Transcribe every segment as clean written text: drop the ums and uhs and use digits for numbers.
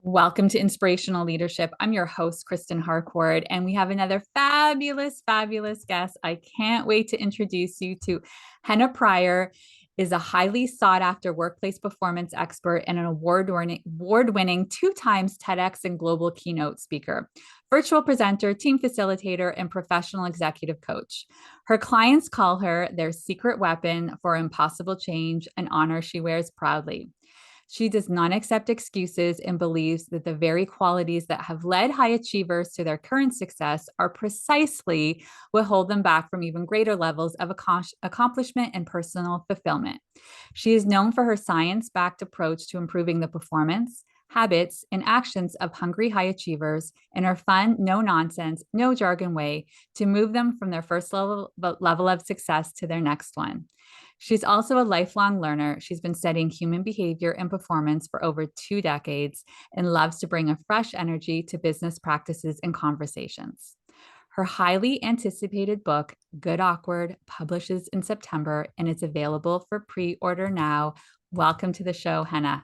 Welcome to Inspirational Leadership. I'm your host, Kristen Harcourt, and we have another fabulous, fabulous guest. I can't wait to introduce you to Henna Pryor. Is a highly sought after workplace performance expert and an award-winning 2 times TEDx and global keynote speaker, virtual presenter, team facilitator, and professional executive coach. Her clients call her their secret weapon for impossible change, an honor she wears proudly. She does not accept excuses and believes that the very qualities that have led high achievers to their current success are precisely what hold them back from even greater levels of accomplishment and personal fulfillment. She is known for her science-backed approach to improving the performance, habits, and actions of hungry high achievers and her fun, no nonsense, no jargon way to move them from their first level of success to their next one. She's also a lifelong learner. She's been studying human behavior and performance for over 2 decades and loves to bring a fresh energy to business practices and conversations. Her highly anticipated book, Good Awkward, publishes in September and is available for pre-order now. Welcome to the show, Henna.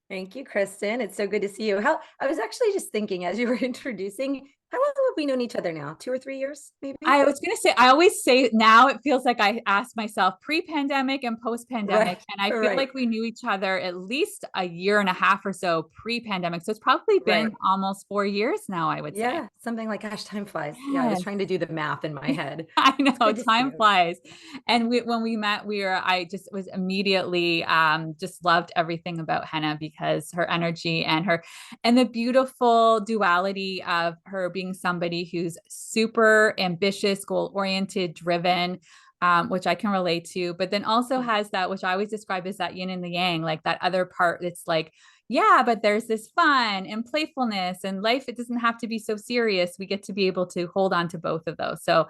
Thank you, Kristen. It's so good to see you. I was actually just thinking as you were introducing, how long have we known each other now? 2 or 3 years, maybe? I was going to say, I always say now it feels like I asked myself pre-pandemic and post-pandemic, Right, and I feel right, like we knew each other at least a year and a half or so pre-pandemic. So it's probably been right. almost 4 years now, I would say. Yeah, something like, gosh, time flies. Yeah, I was Yes. trying to do the math in my head. I It's know good to see time you. flies. And when we met, I just was immediately just loved everything about Henna because her energy and the beautiful duality of her being somebody who's super ambitious, goal oriented, driven, which I can relate to, but then also has that, which I always describe as that yin and the yang, like that other part that's like, yeah, but there's this fun and playfulness and life. It doesn't have to be so serious. We get to be able to hold on to both of those. So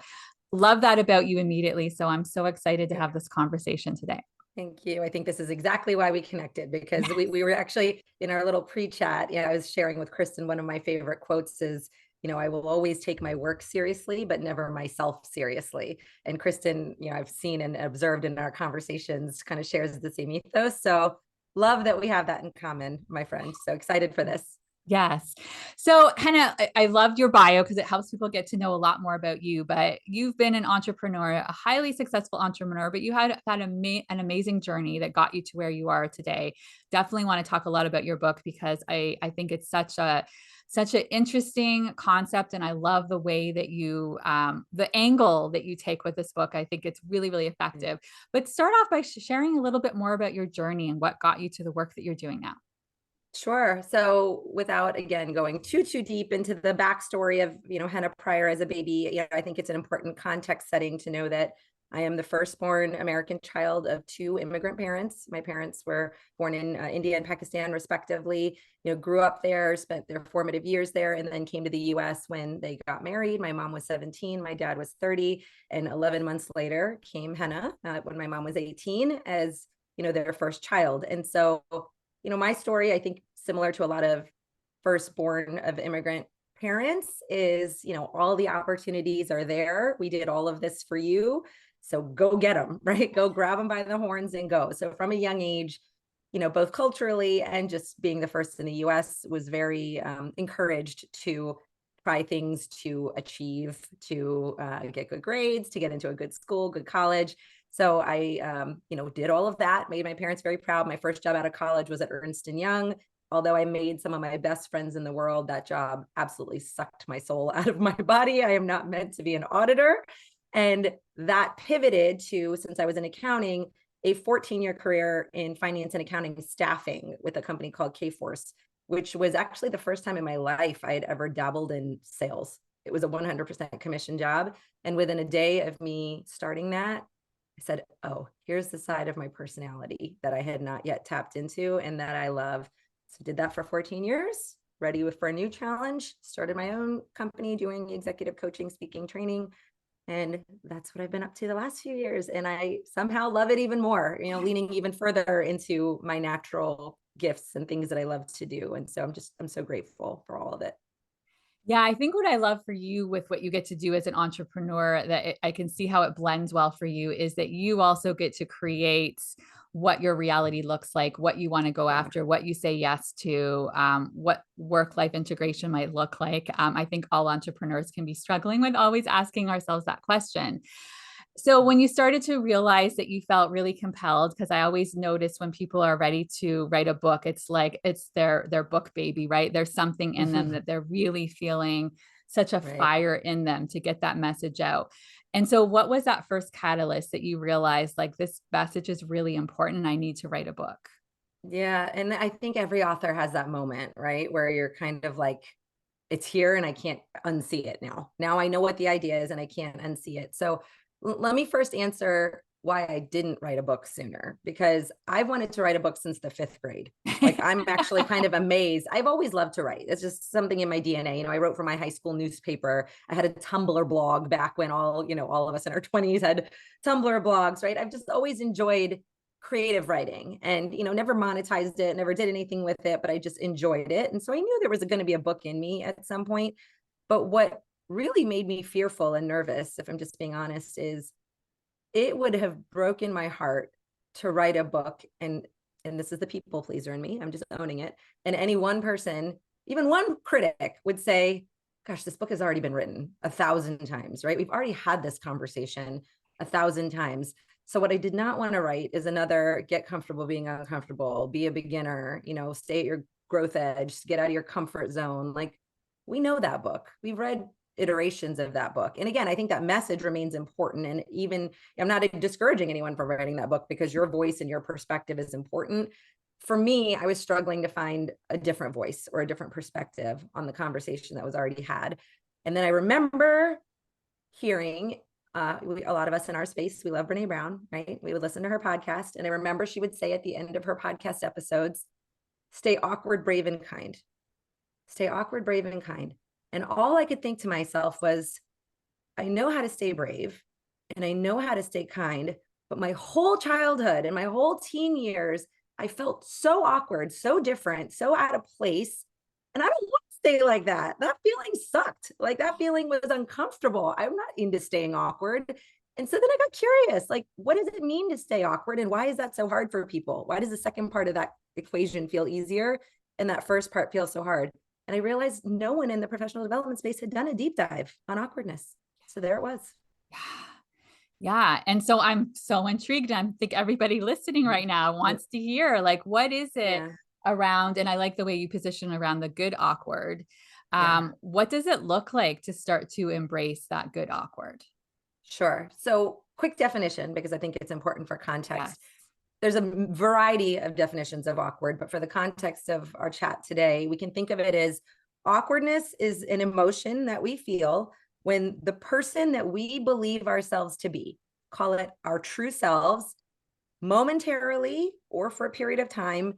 love that about you immediately. So I'm so excited to Yeah, have this conversation today. thank you. I think this is exactly why we connected because we were actually in our little pre-chat. Yeah, I was sharing with Kristen, one of my favorite quotes is, I will always take my work seriously, but never myself seriously. And Kristen, I've seen and observed in our conversations kind of shares the same ethos. So love that we have that in common, my friend. So excited for this. Yes. So, Henna, I loved your bio because it helps people get to know a lot more about you. But you've been an entrepreneur, a highly successful entrepreneur, but you had an amazing journey that got you to where you are today. Definitely want to talk a lot about your book because I think it's such an interesting concept, and I love the way that the angle that you take with this book. I think it's really, really effective. But start off by sharing a little bit more about your journey and what got you to the work that you're doing now. Sure. So without again going too deep into the backstory of, Henna Pryor as a baby, I think it's an important context setting to know that I am the firstborn American child of 2 immigrant parents. My parents were born in India and Pakistan, respectively. Grew up there, spent their formative years there, and then came to the U.S. when they got married. My mom was 17, my dad was 30, and 11 months later came Henna when my mom was 18 as their first child. And so my story, I think similar to a lot of firstborn of immigrant parents is, all the opportunities are there. We did all of this for you. So go get them, right? Go grab them by the horns and go. So from a young age, both culturally and just being the first in the US was very encouraged to try things, to achieve, to get good grades, to get into a good school, good college. So I, did all of that, made my parents very proud. My first job out of college was at Ernst & Young. Although I made some of my best friends in the world, that job absolutely sucked my soul out of my body. I am not meant to be an auditor. And that pivoted to, since I was in accounting, a 14-year career in finance and accounting staffing with a company called Kforce, which was actually the first time in my life I had ever dabbled in sales. It was a 100% commission job. And within a day of me starting that, I said, oh, here's the side of my personality that I had not yet tapped into and that I love. So did that for 14 years, ready for a new challenge, started my own company doing executive coaching, speaking, training. And that's what I've been up to the last few years. And I somehow love it even more, leaning even further into my natural gifts and things that I love to do. And so I'm so grateful for all of it. Yeah, I think what I love for you with what you get to do as an entrepreneur, I can see how it blends well for you, is that you also get to create what your reality looks like, what you want to go after, what you say yes to, what work-life integration might look like. I think all entrepreneurs can be struggling with always asking ourselves that question. So when you started to realize that you felt really compelled, because I always notice when people are ready to write a book, it's like it's their book baby, right? There's something in them that they're really feeling such a Right. fire in them to get that message out. And so what was that first catalyst that you realized like this message is really important? I need to write a book. Yeah. And I think every author has that moment, right? Where you're kind of like, it's here and I can't unsee it now. Now I know what the idea is and I can't unsee it. So let me first answer why I didn't write a book sooner, because I've wanted to write a book since the 5th grade. Like I'm actually kind of amazed. I've always loved to write. It's just something in my DNA. You know, I wrote for my high school newspaper. I had a Tumblr blog back when all of us in our 20s had Tumblr blogs, right? I've just always enjoyed creative writing and, never monetized it, never did anything with it, but I just enjoyed it. And so I knew there was going to be a book in me at some point. But what really made me fearful and nervous, if I'm just being honest, is it would have broken my heart to write a book. And this is the people pleaser in me. I'm just owning it. And any one person, even one critic would say, gosh, this book has already been written 1,000 times, right? We've already had this conversation 1,000 times. So what I did not want to write is another get comfortable being uncomfortable, be a beginner, stay at your growth edge, get out of your comfort zone. Like we know that book. We've read iterations of that book. And again, I think that message remains important. And even I'm not discouraging anyone from writing that book because your voice and your perspective is important. For me, I was struggling to find a different voice or a different perspective on the conversation that was already had. And then I remember hearing a lot of us in our space, we love Brene Brown, right? We would listen to her podcast. And I remember she would say at the end of her podcast episodes, stay awkward, brave, and kind. Stay awkward, brave, and kind. And all I could think to myself was, I know how to stay brave and I know how to stay kind, but my whole childhood and my whole teen years, I felt so awkward, so different, so out of place. And I don't want to stay like that. That feeling sucked. Like that feeling was uncomfortable. I'm not into staying awkward. And so then I got curious, like, what does it mean to stay awkward? And why is that so hard for people? Why does the second part of that equation feel easier and that first part feel so hard? And I realized no one in the professional development space had done a deep dive on awkwardness. So there it was. Yeah. And so I'm so intrigued. I think everybody listening right now wants to hear, like, what is it around? And I like the way you position around the good awkward. What does it look like to start to embrace that good awkward? Sure. So quick definition, because I think it's important for context. There's a variety of definitions of awkward, but for the context of our chat today, we can think of it as awkwardness is an emotion that we feel when the person that we believe ourselves to be, call it our true selves, momentarily or for a period of time,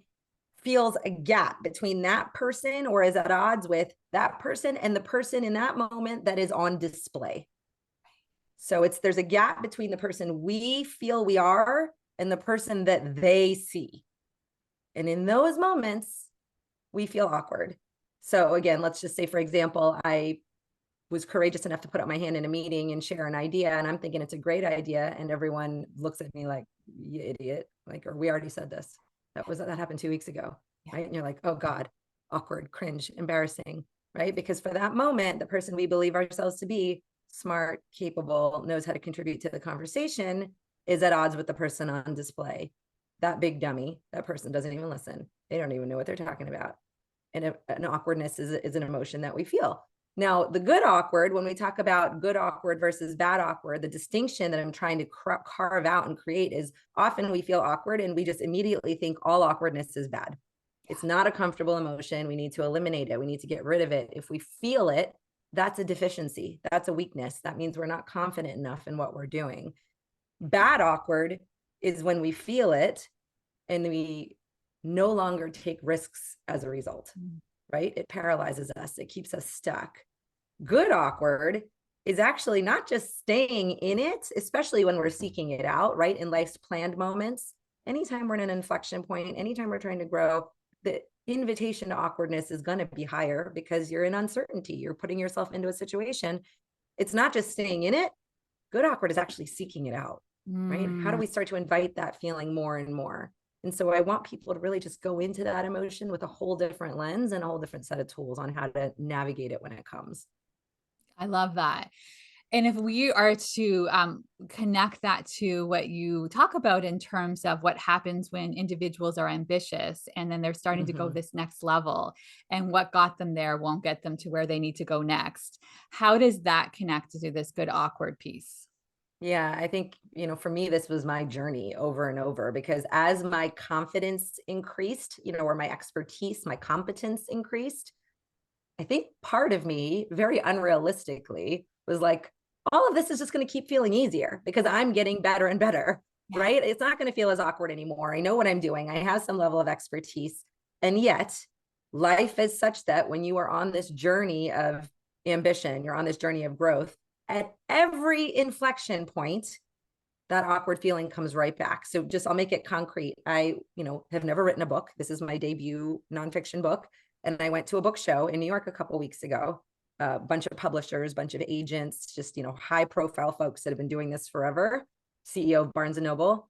feels a gap between that person or is at odds with that person and the person in that moment that is on display. So there's a gap between the person we feel we are and the person that they see. And in those moments, we feel awkward. So again, let's just say, for example, I was courageous enough to put up my hand in a meeting and share an idea. And I'm thinking it's a great idea. And everyone looks at me like, you idiot. Like, or we already said this. That happened 2 weeks ago. Right. And you're like, oh God, awkward, cringe, embarrassing. Right. Because for that moment, the person we believe ourselves to be, smart, capable, knows how to contribute to the conversation, is at odds with the person on display. That big dummy, that person doesn't even listen. They don't even know what they're talking about. And an awkwardness is an emotion that we feel. Now, the good awkward, when we talk about good awkward versus bad awkward, the distinction that I'm trying to carve out and create is often we feel awkward and we just immediately think all awkwardness is bad. It's not a comfortable emotion. We need to eliminate it. We need to get rid of it. If we feel it, that's a deficiency. That's a weakness. That means we're not confident enough in what we're doing. Bad awkward is when we feel it and we no longer take risks as a result, right? It paralyzes us. It keeps us stuck. Good awkward is actually not just staying in it, especially when we're seeking it out, right? In life's planned moments. Anytime we're in an inflection point, anytime we're trying to grow, the invitation to awkwardness is going to be higher because you're in uncertainty. You're putting yourself into a situation. It's not just staying in it. Good awkward is actually seeking it out. right? How do Mm. we start to invite that feeling more and more? And so I want people to really just go into that emotion with a whole different lens and a whole different set of tools on how to navigate it when it comes. I love that. And if we are to connect that to what you talk about in terms of what happens when individuals are ambitious and then they're starting to go Mhm. this next level, and what got them there won't get them to where they need to go next, how does that connect to this good awkward piece? Yeah, I think, for me, this was my journey over and over because as my confidence increased, or my expertise, my competence increased, I think part of me, very unrealistically, was like, all of this is just going to keep feeling easier because I'm getting better and better, Yeah. right? It's not going to feel as awkward anymore. I know what I'm doing. I have some level of expertise. And yet, life is such that when you are on this journey of ambition, you're on this journey of growth, at every inflection point, that awkward feeling comes right back. So just I'll make it concrete. I, have never written a book. This is my debut nonfiction book. And I went to a book show in New York a couple of weeks ago. A bunch of publishers, bunch of agents, just, high profile folks that have been doing this forever. CEO of Barnes and Noble.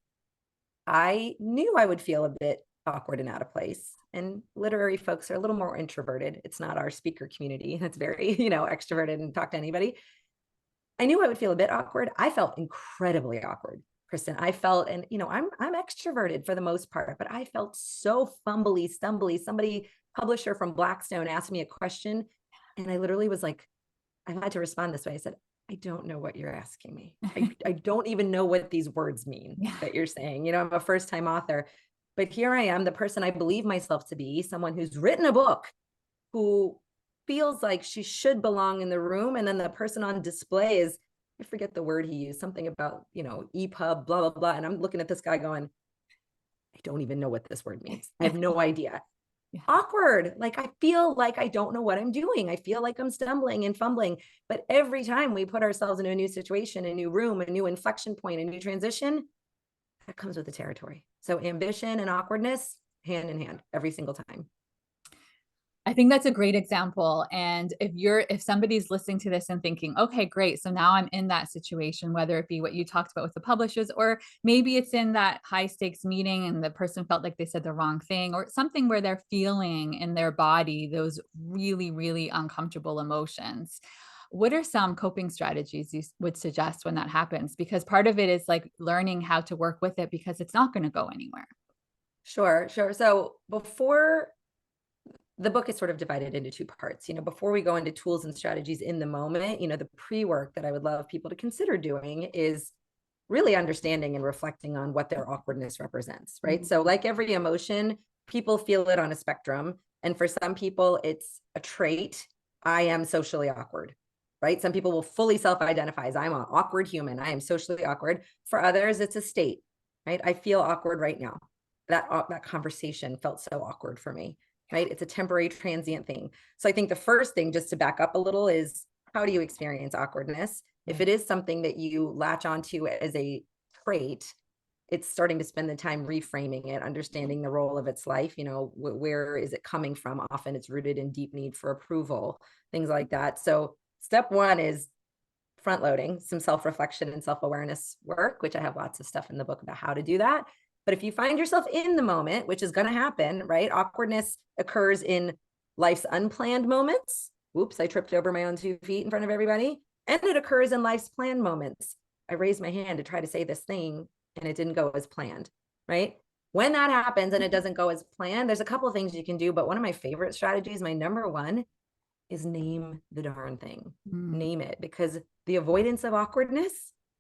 I knew I would feel a bit awkward and out of place. And literary folks are a little more introverted. It's not our speaker community. It's very, extroverted and talk to anybody. I knew I would feel a bit awkward. I felt incredibly awkward, Kristen. I felt, and I'm extroverted for the most part, but I felt so fumbly, stumbly. Somebody, publisher from Blackstone, asked me a question, and I literally was like, I had to respond this way. I said, I don't know what you're asking me. I don't even know what these words mean Yeah. that you're saying. I'm a first-time author, but here I am, the person I believe myself to be, someone who's written a book, who feels like she should belong in the room. And then the person on display is, I forget the word he used, something about, EPUB, blah, blah, blah. And I'm looking at this guy going, I don't even know what this word means. I have no idea. Yeah. Awkward. Like, I feel like I don't know what I'm doing. I feel like I'm stumbling and fumbling. But every time we put ourselves in a new situation, a new room, a new inflection point, a new transition, that comes with the territory. So ambition and awkwardness, hand in hand, every single time. I think that's a great example. And if somebody's listening to this and thinking, okay, great. So now I'm in that situation, whether it be what you talked about with the publishers, or maybe it's in that high stakes meeting and the person felt like they said the wrong thing, or something where they're feeling in their body those really, really uncomfortable emotions. What are some coping strategies you would suggest when that happens? Because part of it is like learning how to work with it because it's not going to go anywhere. Sure, sure. So before, the book is sort of divided into two parts. Before we go into tools and strategies in the moment, the pre-work that I would love people to consider doing is really understanding and reflecting on what their awkwardness represents, right? So like every emotion, people feel it on a spectrum. And for some people, it's a trait. I am socially awkward, right? Some people will fully self-identify as I'm an awkward human. I am socially awkward. For others, it's a state, right? I feel awkward right now. That conversation felt so awkward for me, right? It's a temporary transient thing. So I think the first thing, just to back up a little, is how do you experience awkwardness? If it is something that you latch onto as a trait, it's starting to spend the time reframing it, understanding the role of its life. Where is it coming from? Often it's rooted in deep need for approval, things like that. So step one is front loading some self-reflection and self-awareness work, which I have lots of stuff in the book about how to do that. But if you find yourself in the moment, which is going to happen, right? Awkwardness occurs in life's unplanned moments. Oops, I tripped over my own 2 feet in front of everybody. And it occurs in life's planned moments. I raised my hand to try to say this thing and it didn't go as planned, right? When that happens and it doesn't go as planned, there's a couple of things you can do. But one of my favorite strategies, my number one, is name the darn thing. Mm. Name it, because the avoidance of awkwardness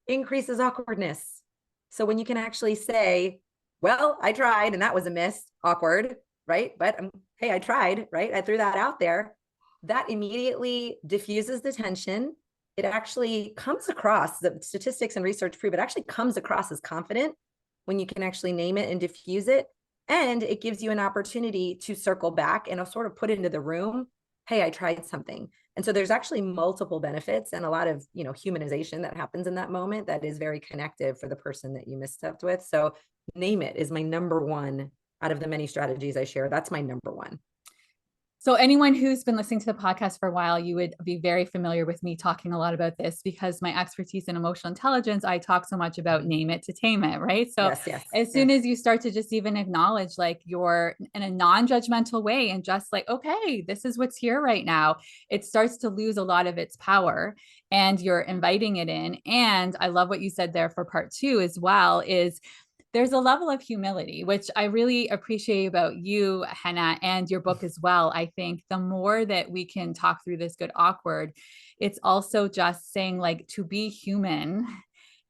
increases awkwardness. So when you can actually say, well, I tried and that was a miss, awkward, right? But hey, I tried, right? I threw that out there. That immediately diffuses the tension. It actually comes across, the statistics and research prove it actually comes across as confident when you can actually name it and diffuse it. And it gives you an opportunity to circle back and sort of put into the room, hey, I tried something. And so there's actually multiple benefits and a lot of, humanization that happens in that moment that is very connective for the person that you misstepped with. So name it is my number one out of the many strategies I share. That's my number one. So anyone who's been listening to the podcast for a while, you would be very familiar with me talking a lot about this because my expertise in emotional intelligence, I talk so much about name it to tame it, right? So Yes, yes, as yes. soon as you start to just even acknowledge like you're in a non-judgmental way and just like, okay, this is what's here right now, it starts to lose a lot of its power and you're inviting it in. And I love what you said there for part two as well, is there's a level of humility, which I really appreciate about you, Henna, and your book as well. I think the more that we can talk through this good awkward, it's also just saying like to be human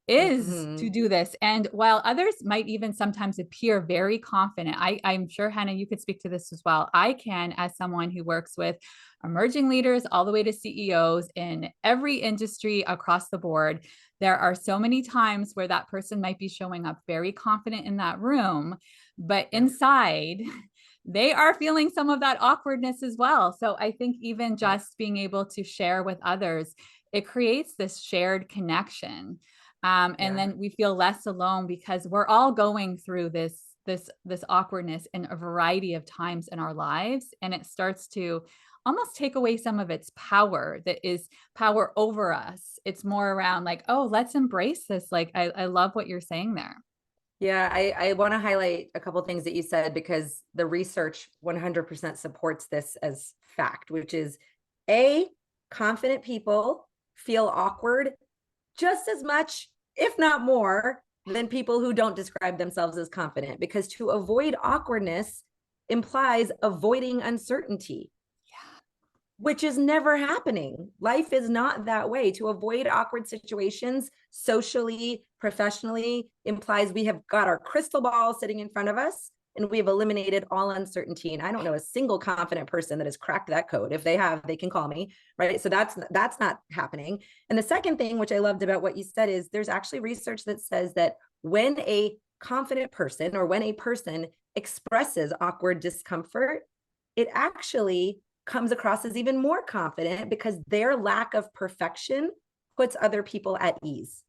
is to Mm-hmm. do this. And while others might even sometimes appear very confident, I'm sure, Henna, you could speak to this as well. I can, as someone who works with emerging leaders all the way to CEOs in every industry across the board, there are so many times where that person might be showing up very confident in that room, but Yep. inside, they are feeling some of that awkwardness as well. So I think even Yep. just being able to share with others, it creates this shared connection. And Yeah. then we feel less alone because we're all going through this awkwardness in a variety of times in our lives, and it starts to almost take away some of its power that is power over us. It's more around like, oh, let's embrace this. Like I love what you're saying there. Yeah, I want to highlight a couple of things that you said because the research 100% supports this as fact, which is A, confident people feel awkward just as much, if not more, than people who don't describe themselves as confident, because to avoid awkwardness implies avoiding uncertainty, which is never happening. Life is not that way. To avoid awkward situations socially, professionally, implies we have got our crystal ball sitting in front of us and we've eliminated all uncertainty. And I don't know a single confident person that has cracked that code. If they have, they can call me, right? So that's not happening. And the second thing, which I loved about what you said, is there's actually research that says that when a confident person or when a person expresses awkward discomfort, it actually comes across as even more confident because their lack of perfection puts other people at ease.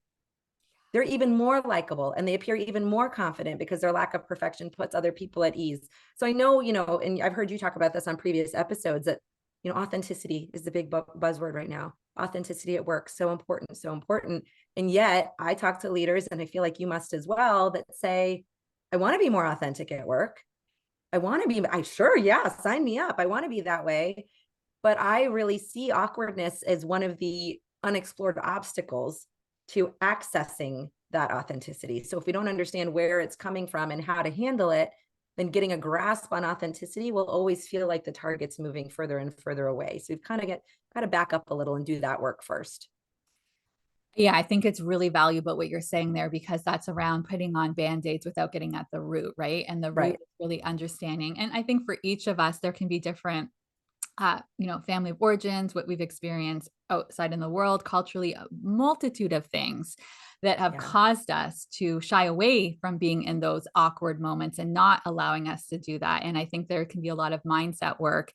They're even more likable and they appear even more confident because their lack of perfection puts other people at ease. So I know, and I've heard you talk about this on previous episodes, that, authenticity is the big buzzword right now. Authenticity at work, so important, so important. And yet I talk to leaders, and I feel like you must as well, that say, I want to be more authentic at work. Yeah, sign me up. I want to be that way. But I really see awkwardness as one of the unexplored obstacles to accessing that authenticity. So if we don't understand where it's coming from and how to handle it, then getting a grasp on authenticity will always feel like the target's moving further and further away. So we've kind of got to back up a little and do that work first. Yeah, I think it's really valuable what you're saying there because that's around putting on band-aids without getting at the root, right? And the root Right. is really understanding. And I think for each of us, there can be different family of origins, what we've experienced outside in the world, culturally, a multitude of things that have Yeah. caused us to shy away from being in those awkward moments and not allowing us to do that. And I think there can be a lot of mindset work.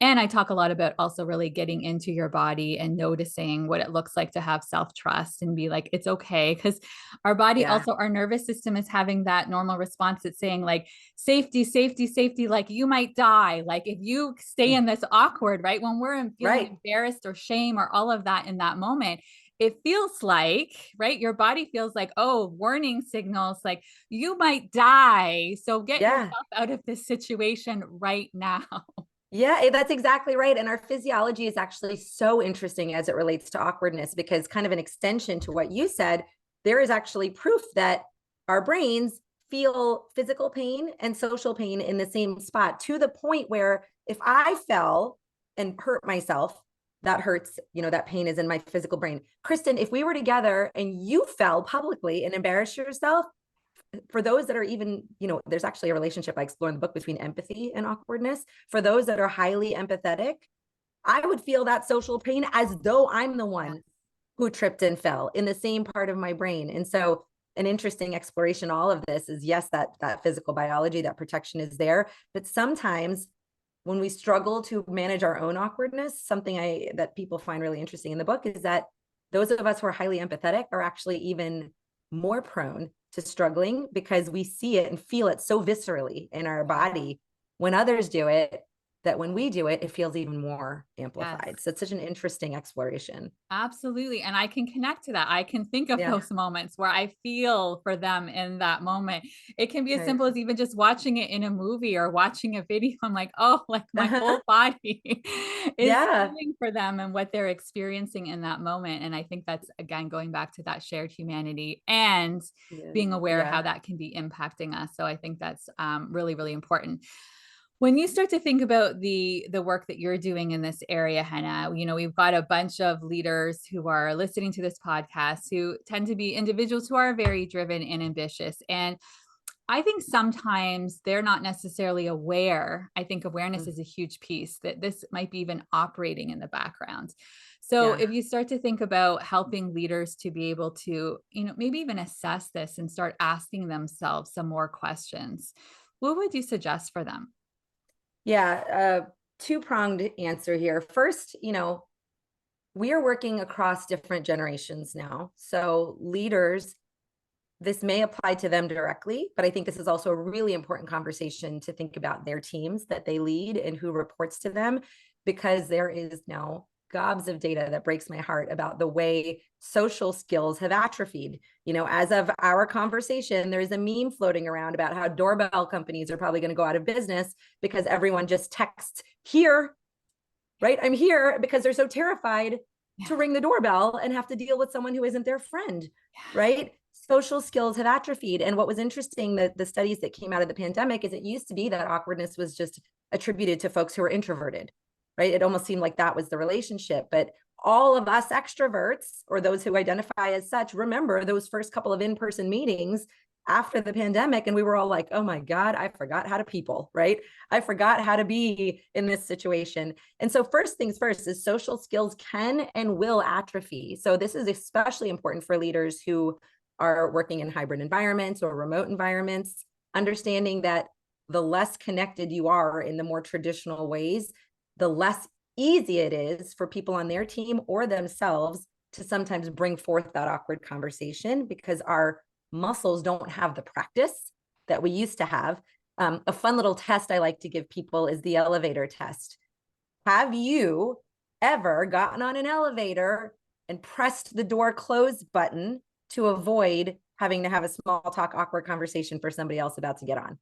And I talk a lot about also really getting into your body and noticing what it looks like to have self-trust and be like, it's okay. Because our body, Yeah. also our nervous system is having that normal response. It's saying like, safety, safety, safety, like you might die. Like if you stay in this awkward, right? When we're feeling Right. embarrassed or shame or all of that in that moment, it feels like, right? Your body feels like, oh, warning signals, like you might die. So get Yeah. yourself out of this situation right now. Yeah, that's exactly right. And our physiology is actually so interesting as it relates to awkwardness, because kind of an extension to what you said, there is actually proof that our brains feel physical pain and social pain in the same spot, to the point where if I fell and hurt myself, that hurts, that pain is in my physical brain. Kristen, if we were together and you fell publicly and embarrassed yourself, for those that are even, there's actually a relationship I explore in the book between empathy and awkwardness. For those that are highly empathetic, I would feel that social pain as though I'm the one who tripped and fell in the same part of my brain. And so an interesting exploration, all of this is, yes, that physical biology, that protection is there. But sometimes when we struggle to manage our own awkwardness, something that people find really interesting in the book is that those of us who are highly empathetic are actually even more prone to struggling, because we see it and feel it so viscerally in our body when others do it. that when we do it, it feels even more Yes. amplified. So it's such an interesting exploration. Absolutely. And I can connect to that. I can think of Yeah. those moments where I feel for them in that moment. It can be as Right. simple as even just watching it in a movie or watching a video. I'm like, oh, like my whole body is Yeah. feeling for them and what they're experiencing in that moment. And I think that's, again, going back to that shared humanity and Yeah. being aware Yeah. how that can be impacting us. So I think that's really, really important. When you start to think about the work that you're doing in this area, Henna, we've got a bunch of leaders who are listening to this podcast who tend to be individuals who are very driven and ambitious. And I think sometimes they're not necessarily aware. I think awareness Mm. is a huge piece that this might be even operating in the background. So Yeah. if you start to think about helping leaders to be able to, maybe even assess this and start asking themselves some more questions, what would you suggest for them? Yeah. Two-pronged answer here. First, we are working across different generations now. So leaders, this may apply to them directly, but I think this is also a really important conversation to think about their teams that they lead and who reports to them, because there is now gobs of data that breaks my heart about the way social skills have atrophied. As of our conversation, there's a meme floating around about how doorbell companies are probably going to go out of business because everyone just texts here, right? I'm here, because they're so terrified Yeah. to ring the doorbell and have to deal with someone who isn't their friend, Yeah. right? Social skills have atrophied. And what was interesting, the studies that came out of the pandemic, is it used to be that awkwardness was just attributed to folks who were introverted, right? It almost seemed like that was the relationship. But all of us extroverts, or those who identify as such, remember those first couple of in-person meetings after the pandemic, and we were all like, oh my God, I forgot how to people, right? I forgot how to be in this situation. And so first things first is social skills can and will atrophy. So this is especially important for leaders who are working in hybrid environments or remote environments, understanding that the less connected you are in the more traditional ways, the less easy it is for people on their team or themselves to sometimes bring forth that awkward conversation, because our muscles don't have the practice that we used to have. A fun little test I like to give people is the elevator test. Have you ever gotten on an elevator and pressed the door close button to avoid having to have a small talk, awkward conversation for somebody else about to get on?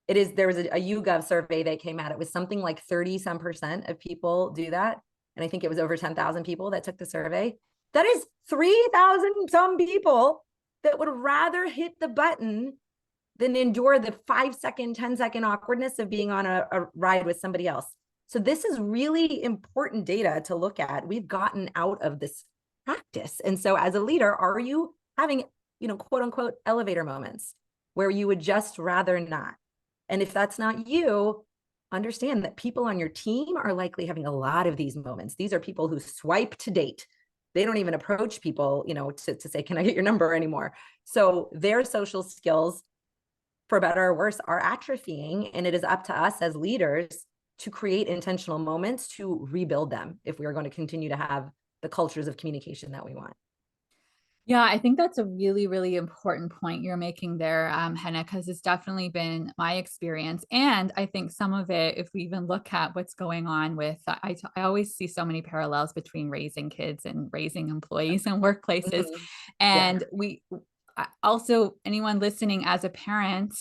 There was a YouGov survey that came out. It was something like 30% of people do that. And I think it was over 10,000 people that took the survey. That is 3,000 some people that would rather hit the button than endure the 5-second, 10-second awkwardness of being on a ride with somebody else. So this is really important data to look at. We've gotten out of this practice. And so as a leader, are you having, quote unquote, elevator moments where you would just rather not? And if that's not you, understand that people on your team are likely having a lot of these moments. These are people who swipe to date. They don't even approach people, to say, can I get your number anymore? So their social skills, for better or worse, are atrophying. And it is up to us as leaders to create intentional moments to rebuild them if we are going to continue to have the cultures of communication that we want. Yeah, I think that's a really, really important point you're making there, Henna, because it's definitely been my experience. And I think some of it, if we even look at what's going on with, I always see so many parallels between raising kids and raising employees in workplaces. Mm-hmm. Yeah. And also, anyone listening as a parent,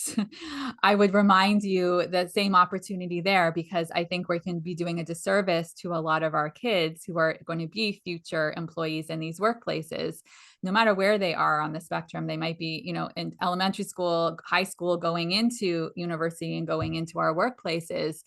I would remind you that same opportunity there, because I think we can be doing a disservice to a lot of our kids who are going to be future employees in these workplaces, no matter where they are on the spectrum. They might be, in elementary school, high school, going into university and going into our workplaces.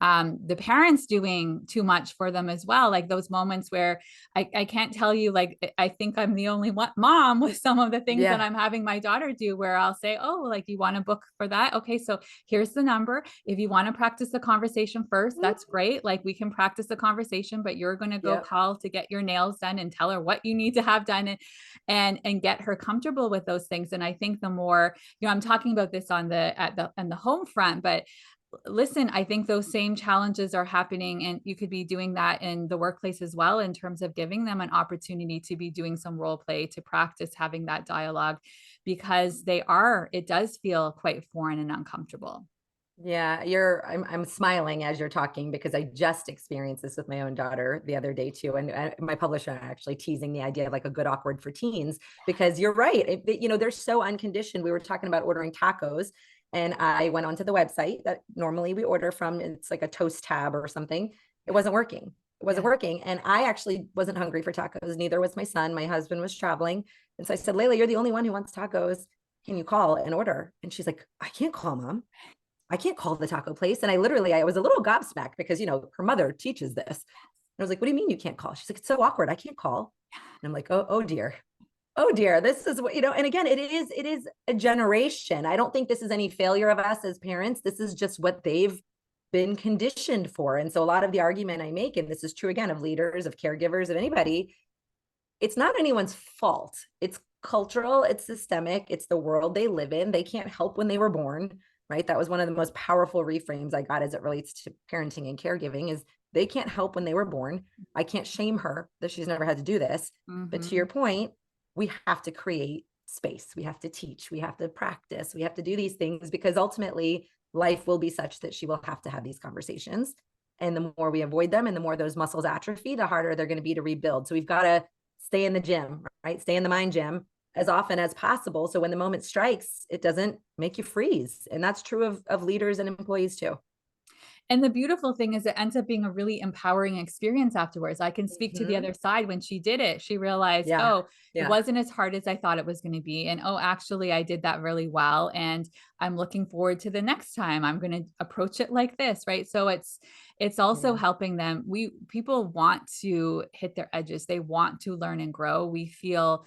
The parents doing too much for them as well. Like those moments where I can't tell you, like, I think I'm the only one mom with some of the things that Yeah. I'm having my daughter do, where I'll say, oh, like, you want to book for that? Okay, so here's the number. If you want to practice the conversation first, that's great. Like, we can practice the conversation, but you're going to go Yep. call to get your nails done and tell her what you need to have done, and get her comfortable with those things. And I think the more, I'm talking about this on the home front, but listen, I think those same challenges are happening, and you could be doing that in the workplace as well, in terms of giving them an opportunity to be doing some role play, to practice having that dialogue, because it does feel quite foreign and uncomfortable. Yeah, I'm smiling as you're talking because I just experienced this with my own daughter the other day too. And my publisher actually teasing the idea of like a good awkward for teens, because you're right. They're so unconditioned. We were talking about ordering tacos, and I went onto the website that normally we order from. It's like a Toast tab or something. It wasn't working. It wasn't Yeah. working. And I actually wasn't hungry for tacos. Neither was my son. My husband was traveling. And so I said, Layla, you're the only one who wants tacos. Can you call and order? And she's like, I can't call, Mom. I can't call the taco place. And I was a little gobsmacked because, her mother teaches this. And I was like, what do you mean you can't call? She's like, it's so awkward. I can't call. And I'm like, oh dear. Oh dear. This is what, and again, it is a generation. I don't think this is any failure of us as parents. This is just what they've been conditioned for. And so a lot of the argument I make, and this is true again of leaders, of caregivers, of anybody, it's not anyone's fault. It's cultural, it's systemic, it's the world they live in. They can't help when they were born, right? That was one of the most powerful reframes I got as it relates to parenting and caregiving is they can't help when they were born. I can't shame her that she's never had to do this. But to your point, we have to create space. We have to teach, we have to practice, we have to do these things because ultimately life will be such that she will have to have these conversations. And the more we avoid them and the more those muscles atrophy, the harder they're going to be to rebuild. So we've got to stay in the gym, right? Stay in the mind gym as often as possible. So when the moment strikes, it doesn't make you freeze. And that's true of leaders and employees too. And the beautiful thing is it ends up being a really empowering experience afterwards. I can speak to the Mm-hmm. other side. When she did it, she realized, Yeah. oh, it Yeah. wasn't as hard as I thought it was going to be. And oh, actually, I did that really well. And I'm looking forward to the next time. I'm going to approach it like this, right? So it's also Yeah. helping them. People want to hit their edges. They want to learn and grow. We feel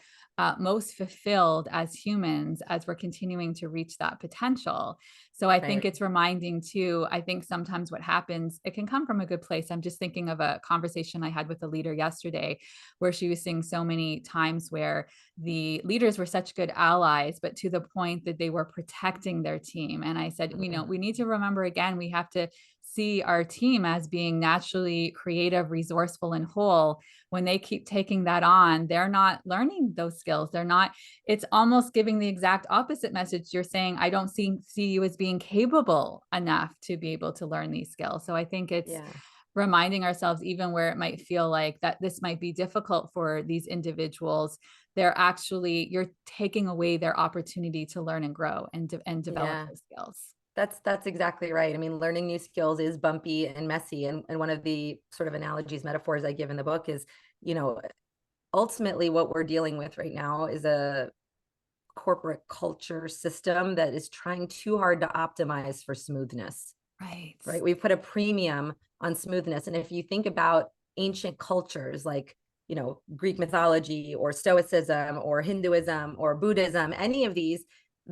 most fulfilled as humans as we're continuing to reach that potential. So I think Right. it's reminding too. I think sometimes what happens, it can come from a good place. I'm just thinking of a conversation I had with a leader yesterday where she was seeing so many times where the leaders were such good allies, but to the point that they were protecting their team. And I said, Mm-hmm. we need to remember again, we have to see our team as being naturally creative, resourceful, and whole. When they keep taking that on, they're not learning those skills. They're not, it's almost giving the exact opposite message. You're saying, I don't see you as being capable enough to be able to learn these skills. So I think it's Yeah. reminding ourselves, even where it might feel like that this might be difficult for these individuals, you're taking away their opportunity to learn and grow and develop Yeah. those skills. That's exactly right. I mean, learning new skills is bumpy and messy. And one of the sort of analogies, metaphors I give in the book is, you know, ultimately what we're dealing with right now is a corporate culture system that is trying too hard to optimize for smoothness, Right. right? We've put a premium on smoothness. And if you think about ancient cultures like, Greek mythology or Stoicism or Hinduism or Buddhism, any of these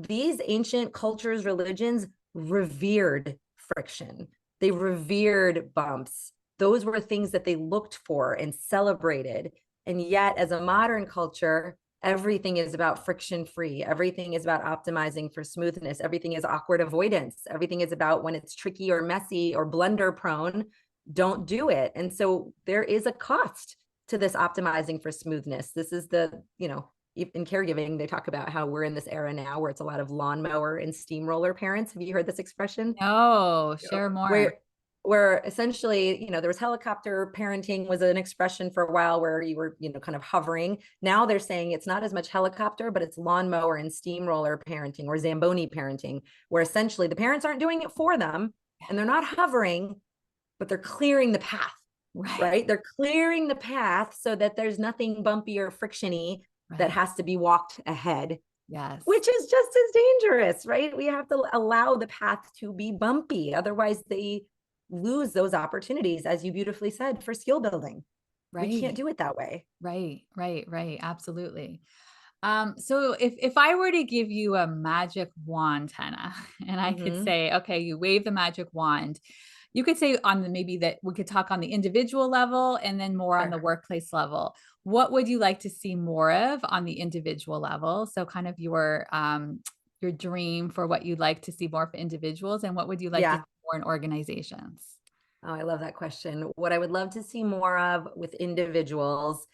ancient cultures, religions revered friction. They revered bumps. Those were things that they looked for and celebrated. And yet, as a modern culture, everything is about friction free. Everything is about optimizing for smoothness. Everything is awkward avoidance. Everything is about when it's tricky or messy or blunder prone, don't do it. And so there is a cost to this optimizing for smoothness. This is in caregiving, they talk about how we're in this era now where it's a lot of lawnmower and steamroller parents. Have you heard this expression? No, share more. Where essentially, there was helicopter parenting was an expression for a while where you were, kind of hovering. Now they're saying it's not as much helicopter, but it's lawnmower and steamroller parenting or Zamboni parenting, where essentially the parents aren't doing it for them and they're not hovering, but they're clearing the path, Right. right? They're clearing the path so that there's nothing bumpy or frictiony that Right. has to be walked ahead, Yes. which is just as dangerous, right? We have to allow the path to be bumpy. Otherwise, they lose those opportunities, as you beautifully said, for skill building. We can't Right. do it that way. Right. Absolutely. So if I were to give you a magic wand, Hannah, and I could Mm-hmm. say, okay, you wave the magic wand, you could say on the maybe that we could talk on the individual level and then more on the Sure. workplace level. What would you like to see more of on the individual level? So kind of your dream for what you'd like to see more for individuals, and what would you like to Yeah. see more in organizations? Oh, I love that question. What I would love to see more of with individuals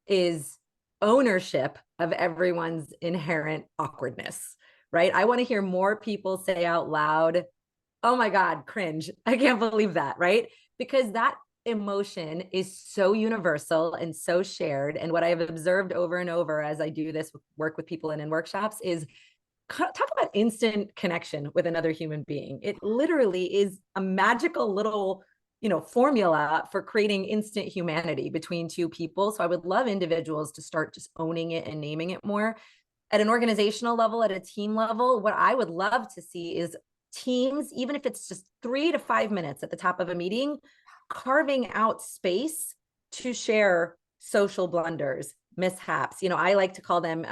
is ownership of everyone's inherent awkwardness, right? I want to hear more people say out loud, Oh my God, cringe. I can't believe that, right? Because that emotion is so universal and so shared. And what I have observed over and over as I do this work with people and in workshops is talk about instant connection with another human being. It literally is a magical little, formula for creating instant humanity between two people. So I would love individuals to start just owning it and naming it more. At an organizational level, at a team level, what I would love to see is teams, even if it's just 3 to 5 minutes at the top of a meeting, carving out space to share social blunders, mishaps. I like to call them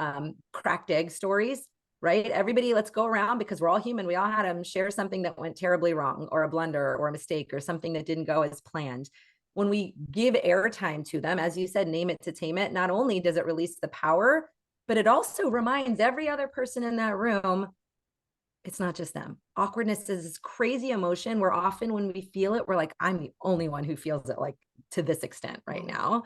cracked egg stories, right? Everybody, let's go around, because we're all human. We all had them, share something that went terribly wrong, or a blunder or a mistake or something that didn't go as planned. When we give airtime to them, as you said, name it to tame it, not only does it release the power, but it also reminds every other person in that room, it's not just them. Awkwardness is this crazy emotion where often when we feel it, we're like, I'm the only one who feels it like to this extent right now.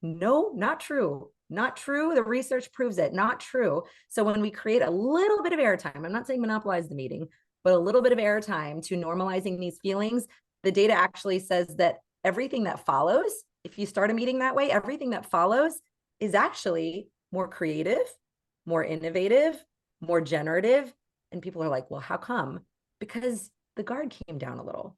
No, not true. Not true. The research proves it. Not true. So when we create a little bit of airtime, I'm not saying monopolize the meeting, but a little bit of airtime to normalizing these feelings, the data actually says that everything that follows, if you start a meeting that way, everything that follows is actually more creative, more innovative, more generative. And people are like, well, how come? Because the guard came down a little.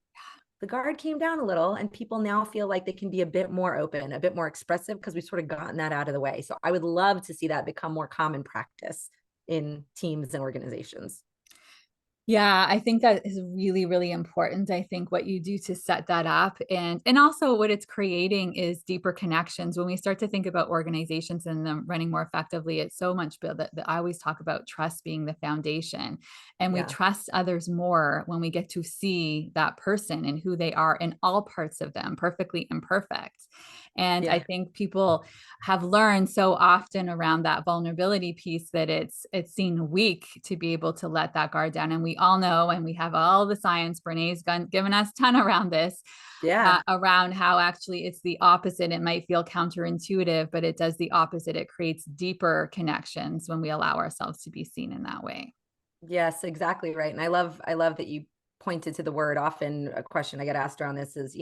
The guard came down a little, and people now feel like they can be a bit more open, a bit more expressive, because we've sort of gotten that out of the way. So I would love to see that become more common practice in teams and organizations. Yeah, I think that is really, really important. I think what you do to set that up, and also what it's creating is deeper connections. When we start to think about organizations and them running more effectively, it's so much built that I always talk about trust being the foundation. And we Yeah. trust others more when we get to see that person and who they are in all parts of them, perfectly imperfect. And I Yeah. think people have learned so often around that vulnerability piece that it's seen weak to be able to let that guard down. And we all know, and we have all the science, Brené's given us a ton around this, Yeah. around how actually it's the opposite. It might feel counterintuitive, but it does the opposite. It creates deeper connections when we allow ourselves to be seen in that way. Yes, exactly right. And I love that you pointed to the word. Often a question I get asked around this is,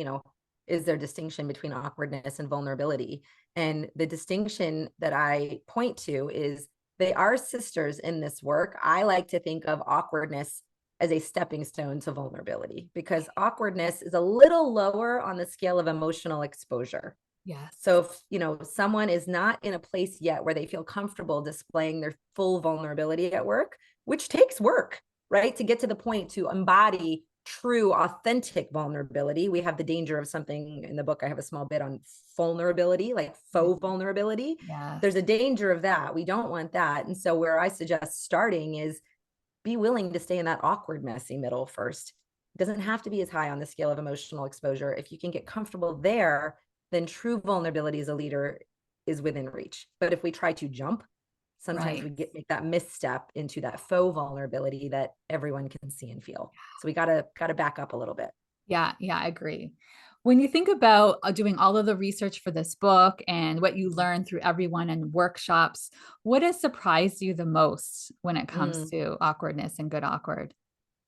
is there distinction between awkwardness and vulnerability? And the distinction that I point to is they are sisters in this work. I like to think of awkwardness as a stepping stone to vulnerability, because awkwardness is a little lower on the scale of emotional exposure. Yes. So if, someone is not in a place yet where they feel comfortable displaying their full vulnerability at work, which takes work, right? To get to the point to embody true, authentic vulnerability. We have the danger of something in the book. I have a small bit on vulnerability, like faux vulnerability. Yes. There's a danger of that. We don't want that. And so where I suggest starting is be willing to stay in that awkward, messy middle first. It doesn't have to be as high on the scale of emotional exposure. If you can get comfortable there, then true vulnerability as a leader is within reach. But if we try to jump, sometimes we make that misstep into that faux vulnerability that everyone can see and feel. So we gotta back up a little bit. Yeah, I agree. When you think about doing all of the research for this book and what you learn through everyone in workshops, what has surprised you the most when it comes Mm. to awkwardness and good awkward?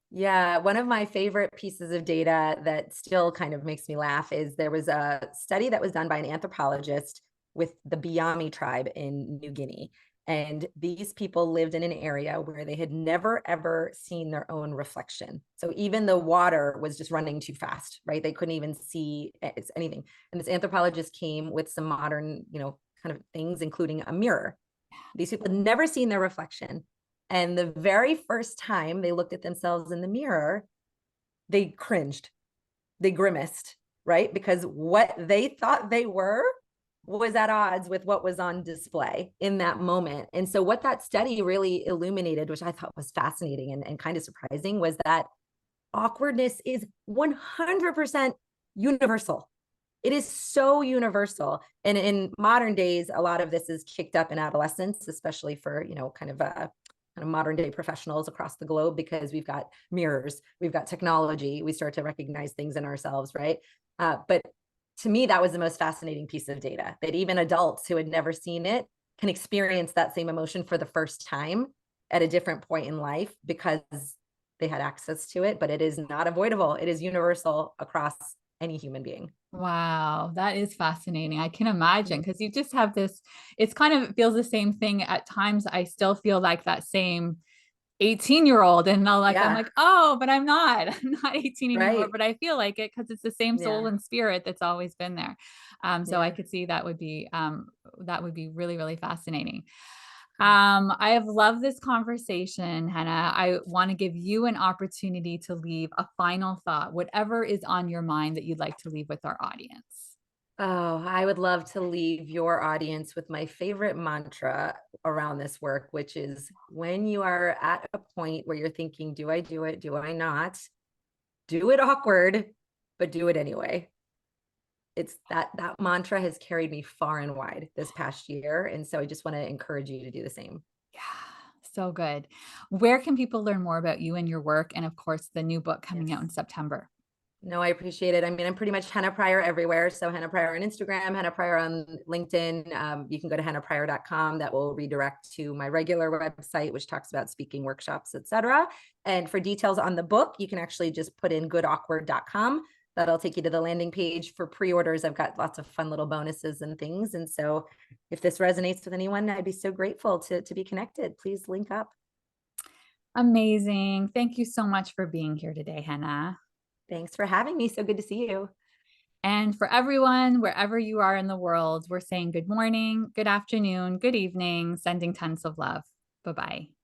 Yeah, one of my favorite pieces of data that still kind of makes me laugh is there was a study that was done by an anthropologist with the Biami tribe in New Guinea. And these people lived in an area where they had never, ever seen their own reflection. So even the water was just running too fast, right? They couldn't even see anything. And this anthropologist came with some modern, kind of things, including a mirror. These people had never seen their reflection. And the very first time they looked at themselves in the mirror, they cringed, they grimaced, right? Because what they thought they were was at odds with what was on display in that moment. And so what that study really illuminated, which I thought was fascinating and kind of surprising, was that awkwardness is 100% universal. It is so universal. And in modern days, a lot of this is kicked up in adolescence, especially for, kind of modern day professionals across the globe, because we've got mirrors, we've got technology, we start to recognize things in ourselves, right? But to me, that was the most fascinating piece of data, that even adults who had never seen it can experience that same emotion for the first time at a different point in life, because they had access to it, but it is not avoidable. It is universal across any human being. Wow, that is fascinating. I can imagine because you just have this, it's kind of, it feels the same thing at times. I still feel like that same 18-year-old and I'm Yeah, like, oh, but I'm not. I'm not 18 anymore, right. but I feel like it because it's the same soul Yeah, and spirit that's always been there. So I yeah. could see that would be really, really fascinating. I have loved this conversation, Henna. I want to give you an opportunity to leave a final thought, whatever is on your mind that you'd like to leave with our audience. Oh, I would love to leave your audience with my favorite mantra around this work, which is when you are at a point where you're thinking, do I do it? Do I not? Do it awkward, but do it anyway. It's that mantra has carried me far and wide this past year. And so I just want to encourage you to do the same. Yeah, so good. Where can people learn more about you and your work? And of course, the new book coming out in Yes. September. No, I appreciate it. I mean, I'm pretty much Henna Pryor everywhere. So Henna Pryor on Instagram, Henna Pryor on LinkedIn. You can go to hennapryor.com. That will redirect to my regular website, which talks about speaking workshops, etc. And for details on the book, you can actually just put in goodawkward.com. That'll take you to the landing page for pre-orders. I've got lots of fun little bonuses and things. And so if this resonates with anyone, I'd be so grateful to be connected. Please link up. Amazing. Thank you so much for being here today, Henna. Thanks for having me. So good to see you. And for everyone, wherever you are in the world, we're saying good morning, good afternoon, good evening, sending tons of love. Bye bye.